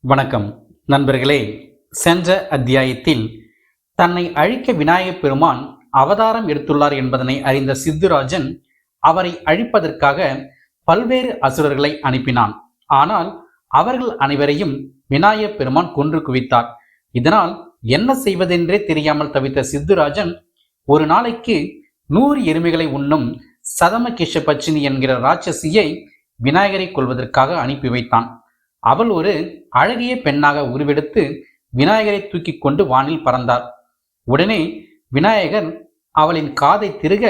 வணக்கம் நண்பர்களே. சென்ற அத்தியாயத்தில் தன்னை அழிக்க விநாயகப் பெருமான் அவதாரம் எடுத்துள்ளார் என்பதனை அறிந்த சித்துராஜன் அவரை அழிப்பதற்காக பல்வேறு அசுரர்களை அனுப்பினான். ஆனால் அவர்கள் அனைவரையும் விநாயகப் பெருமான் கொன்று குவித்தார். இதனால் என்ன செய்வதென்றே தெரியாமல் தவித்த சித்துராஜன் ஒரு நாளைக்கு 100 எருமைகளை உண்ணும் சதமகிஷ பச்சினி என்கிற ராட்சசியை விநாயகரை கொல்வதற்காக அனுப்பி வைத்தான். அவள் ஒரு அழகிய பெண்ணாக உருவெடுத்து விநாயகரை தூக்கி கொண்டு வானில் பறந்தார். உடனே விநாயகர் அவளின் காதை திருக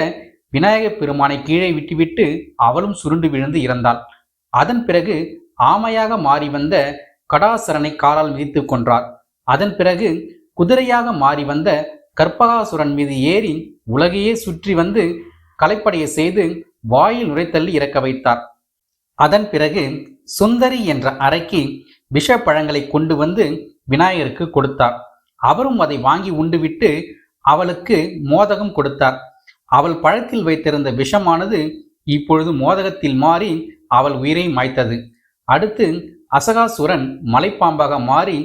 விநாயகப் பெருமானை கீழே விட்டுவிட்டு அவளும் சுருண்டு விழுந்து இறந்தாள். அதன் பிறகு ஆமையாக மாறி வந்த கடாசரனை காலால் மிதித்து கொன்றார். அதன் பிறகு குதிரையாக மாறி வந்த கற்பகாசுரன் மீது ஏறி உலகையே சுற்றி வந்து கலைப்படைய செய்து வாயில் நுரைத்தள்ளி இறக்க வைத்தார். அதன் பிறகு சுந்தரி என்ற அறைக்கு விஷப்பழங்களை கொண்டு வந்து விநாயகருக்கு கொடுத்தார். அவரும் அதை வாங்கி உண்டுவிட்டு அவளுக்கு மோதகம் கொடுத்தார். அவள் பழத்தில் வைத்திருந்த விஷமானது இப்பொழுது மோதகத்தில் மாறி அவள் உயிரை மாய்த்தது. அடுத்து அசகாசுரன் மலைப்பாம்பாக மாறி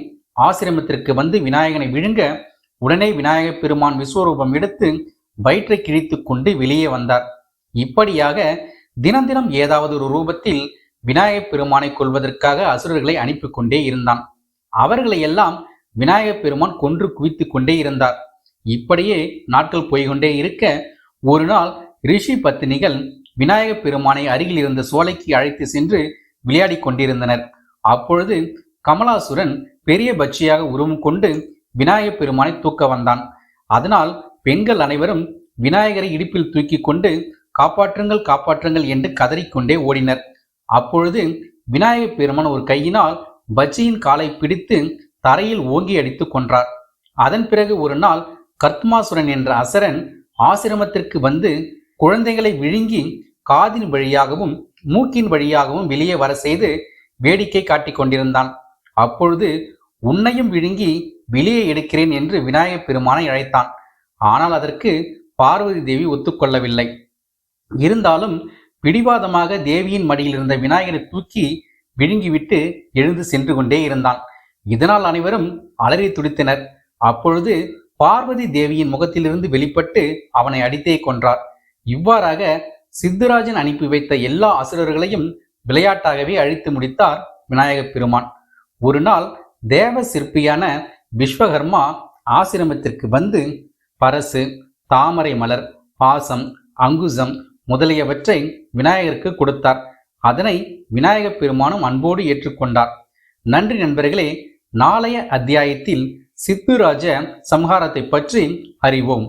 ஆசிரமத்திற்கு வந்து விநாயகனை விழுங்க உடனே விநாயகப் பெருமான் விஸ்வரூபம் எடுத்து வயிற்றை கிழித்து கொண்டு வெளியே வந்தார். இப்படியாக தினம் தினம் ஏதாவது ஒரு ரூபத்தில் விநாயகப் பெருமானை கொல்வதற்காக அசுரர்களை அனுப்பி கொண்டே இருந்தான். அவர்களை எல்லாம் விநாயகப் பெருமான் கொன்று குவித்து கொண்டே இருந்தார். இப்படியே நாட்கள் போய்கொண்டே இருக்க ஒரு நாள் ரிஷி பத்தினிகள் விநாயகப் பெருமானை அருகில் இருந்த சோலைக்கு அழைத்து சென்று விளையாடி கொண்டிருந்தனர். அப்பொழுது கமலாசுரன் பெரிய பட்சியாக உருவம் கொண்டு விநாயகப் பெருமானை தூக்க வந்தான். அதனால் பெண்கள் அனைவரும் விநாயகரை இடுப்பில் தூக்கி கொண்டு காப்பாற்றுங்கள் காப்பாற்றுங்கள் என்று கதறிக்கொண்டே ஓடினர். அப்பொழுது விநாயகப் பெருமான் ஒரு கையினால் பட்சியின் காலை பிடித்து தரையில் ஓங்கி அடித்து கொன்றார். அதன் பிறகு ஒரு நாள் கர்த்மாசுரன் என்ற அசரன் ஆசிரமத்திற்கு வந்து குழந்தைகளை விழுங்கி காதின் வழியாகவும் மூக்கின் வழியாகவும் வெளியே வர செய்து வேடிக்கை காட்டிக் கொண்டிருந்தான். அப்பொழுது உன்னையும் விழுங்கி வெளியே எடுக்கிறேன் என்று விநாயகப் பெருமானை அழைத்தான். ஆனால் அதற்கு பார்வதி தேவி ஒத்துக்கொள்ளவில்லை. இருந்தாலும் பிடிவாதமாக தேவியின் மடியில் இருந்த விநாயகரை தூக்கி விழுங்கிவிட்டு எழுந்து சென்று கொண்டே இருந்தான். இதனால் அனைவரும் அலறி துடித்தனர். அப்பொழுது பார்வதி தேவியின் முகத்திலிருந்து வெளிப்பட்டு அவனை அடித்தே கொன்றார். இவ்வாறாக சித்துராஜன் அனுப்பி வைத்த எல்லா அசுரர்களையும் விளையாட்டாகவே அழித்து முடித்தார் விநாயகப் பெருமான். ஒரு நாள் தேவ சிற்பியான விஸ்வகர்மா ஆசிரமத்திற்கு வந்து பரசு, தாமரை மலர், பாசம், அங்குசம் முதலியவற்றை விநாயகருக்கு கொடுத்தார். அதனை விநாயகப் பெருமானும் அன்போடு ஏற்றுக்கொண்டார். நன்றி நண்பர்களே. நாளைய அத்தியாயத்தில் சித்துராஜ சம்ஹாரத்தை பற்றி அறிவோம்.